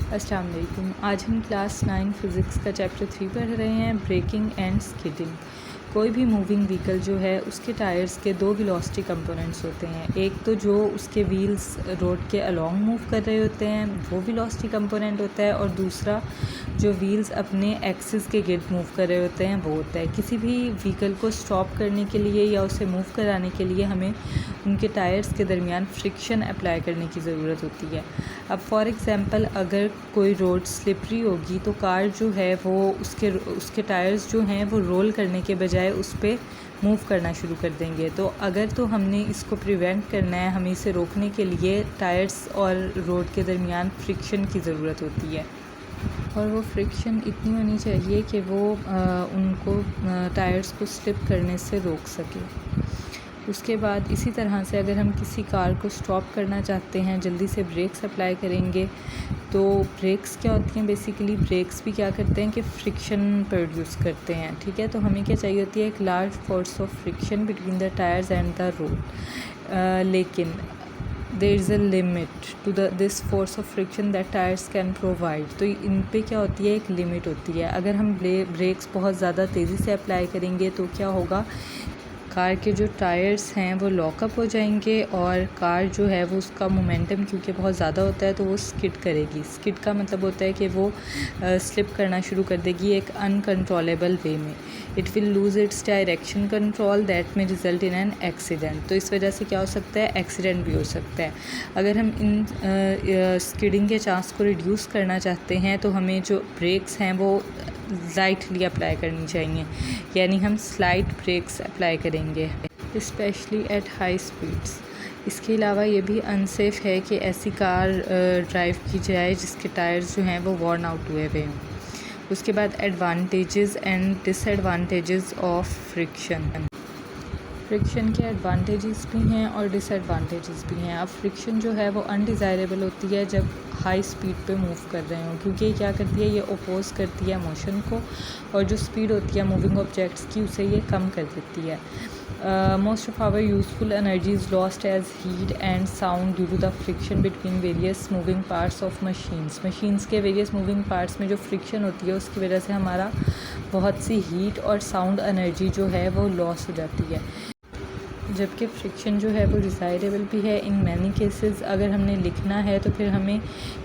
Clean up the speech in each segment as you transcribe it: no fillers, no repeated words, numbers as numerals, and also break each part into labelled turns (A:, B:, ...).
A: अस्सलाम वालेकुम। आज हम क्लास 9 फ़िज़िक्स का चैप्टर 3 पढ़ रहे हैं, ब्रेकिंग एंड स्किडिंग। कोई भी मूविंग व्हीकल जो है उसके टायर्स के दो वेलोसिटी कंपोनेंट्स होते हैं। एक तो जो उसके व्हील्स रोड के अलोंग मूव कर रहे होते हैं वो वेलोसिटी कंपोनेंट होता है, और दूसरा जो व्हील्स अपने एक्सिस के गिर्द मूव कर रहे होते हैं वो होता है। किसी भी व्हीकल को स्टॉप करने के लिए या उसे मूव कराने के लिए हमें उनके टायर्स के दरमियान फ्रिक्शन अप्लाई करने की ज़रूरत होती है। अब फॉर एग्ज़ाम्पल अगर कोई रोड स्लिपरी होगी तो कार जो है वो उसके टायर्स जो हैं वो रोल करने के बजाय उस पर मूव करना शुरू कर देंगे। तो अगर तो हमने इसको प्रिवेंट करना है, हमें इसे रोकने के लिए टायर्स और रोड के दरमियान फ्रिक्शन की ज़रूरत होती है, और वो फ्रिक्शन इतनी होनी चाहिए कि वो उनको टायर्स को स्लिप करने से रोक सके। उसके बाद इसी तरह से अगर हम किसी कार को स्टॉप करना चाहते हैं, जल्दी से ब्रेक्स अप्लाई करेंगे। तो ब्रेक्स क्या होती हैं, बेसिकली ब्रेक्स भी क्या करते हैं कि फ्रिक्शन प्रोड्यूस करते हैं। ठीक है, तो हमें क्या चाहिए होती है, एक large force of friction between the tyres and the road. लेकिन there is a limit to this force of friction that tyres can provide. तो इन पे क्या होती है, एक लिमिट होती है। अगर हम ब्रेक्स बहुत ज़्यादा तेज़ी से अप्लाई करेंगे तो क्या होगा, कार के जो टायर्स हैं वो लॉकअप हो जाएंगे, और कार जो है वो उसका मोमेंटम क्योंकि बहुत ज़्यादा होता है तो वो स्किड करेगी। स्किड का मतलब होता है कि वो स्लिप करना शुरू कर देगी एक अनकंट्रोलेबल वे में। It will lose its direction control that में रिज़ल्ट इन एन एक्सीडेंट। तो इस वजह से क्या हो सकता है, एक्सीडेंट भी हो सकता है। अगर हम इन स्किडिंग के चांस को रिड्यूस करना चाहते हैं तो हमें जो ब्रेक्स हैं वो लाइटली अप्लाई करनी चाहिए, यानी हम स्लाइट ब्रेक्स अप्लाई करेंगे, स्पेशली एट हाई स्पीड्स। इसके अलावा ये भी अनसेफ़ है कि ऐसी कार ड्राइव की जाए जिसके टायर्स जो हैं वो वॉर्न आउट हुए हुए हों। उसके बाद advantages and disadvantages of friction. Friction के एडवांटेजेस भी हैं और डिसएडवांटेजेस भी हैं। अब फ्रिक्शन जो है वो अनडिज़ायरेबल होती है जब हाई स्पीड पे मूव कर रहे हों, क्योंकि ये क्या करती है, ये अपोज करती है मोशन को, और जो स्पीड होती है मूविंग ऑब्जेक्ट्स की उसे ये कम कर देती है। Most of our useful energy is lost as heat and sound due to the friction between various moving parts of machines के वेरियस मूविंग पार्ट्स में जो फ्रिक्शन होती है उसकी वजह से हमारा बहुत सी हीट और साउंड एनर्जी जो है वो लॉस हो जाती है। जबकि फ्रिक्शन जो है वो डिज़ायरेबल भी है इन मैनी केसेस। अगर हमने लिखना है तो फिर हमें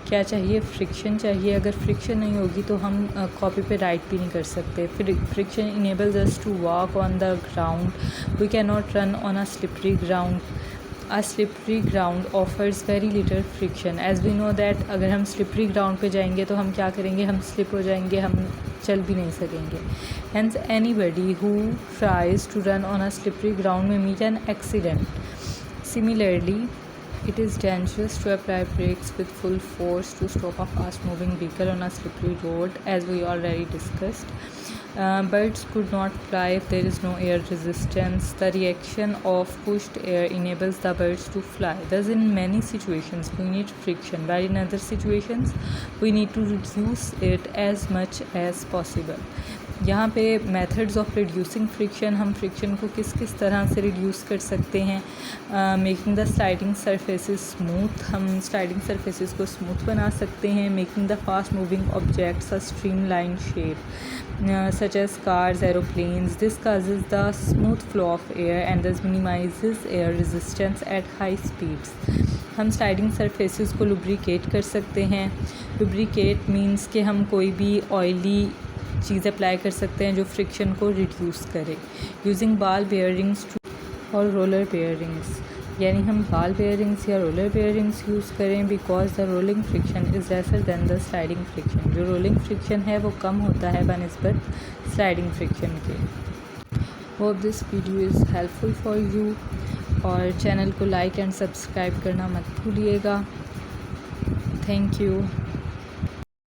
A: क्या चाहिए, फ्रिक्शन चाहिए। अगर फ्रिक्शन नहीं होगी तो हम कॉपी पे राइट भी नहीं कर सकते। फिर friction enables us to walk on the ground, we can not run on a slippery ground. A slippery ground offers very little friction. As we know that अगर हम slippery ground पे जाएंगे तो हम क्या करेंगे, हम slip हो जाएंगे, हम चल भी नहीं सकेंगे। Hence anybody who tries to run on a slippery ground may meet an accident. Similarly, it is dangerous to apply brakes with full force to stop a fast moving vehicle on a slippery road, as we already discussed. Birds could not fly if there is no air resistance. The reaction of pushed air enables the birds to fly. Thus, in many situations, we need friction, while in other situations, we need to reduce it as much as possible. यहाँ पे methods of reducing friction, हम friction को किस किस तरह से reduce कर सकते हैं। Making the sliding surfaces smooth, हम स्लाइडिंग सरफेसेस को स्मूथ बना सकते हैं। Making the fast moving objects a streamline shape such as cars, aeroplanes. This causes the smooth flow of air and thus minimizes air resistance at high speeds. हम sliding surfaces को lubricate कर सकते हैं। Lubricate means कि हम कोई भी oily चीज़ apply कर सकते हैं जो फ्रिक्शन को रिड्यूस करे। यूजिंग बॉल बेयरिंग्स और रोलर बेयरिंग्स, यानी हम बॉल बेयरिंग्स या रोलर बेयरिंग्स यूज़ करें, because the rolling friction is lesser than the sliding friction. जो रोलिंग फ्रिक्शन है वो कम होता है बनिस्बत स्लाइडिंग फ्रिक्शन के। Hope this video is helpful for you, और चैनल को लाइक एंड सब्सक्राइब करना मत भूलिएगा। Thank you.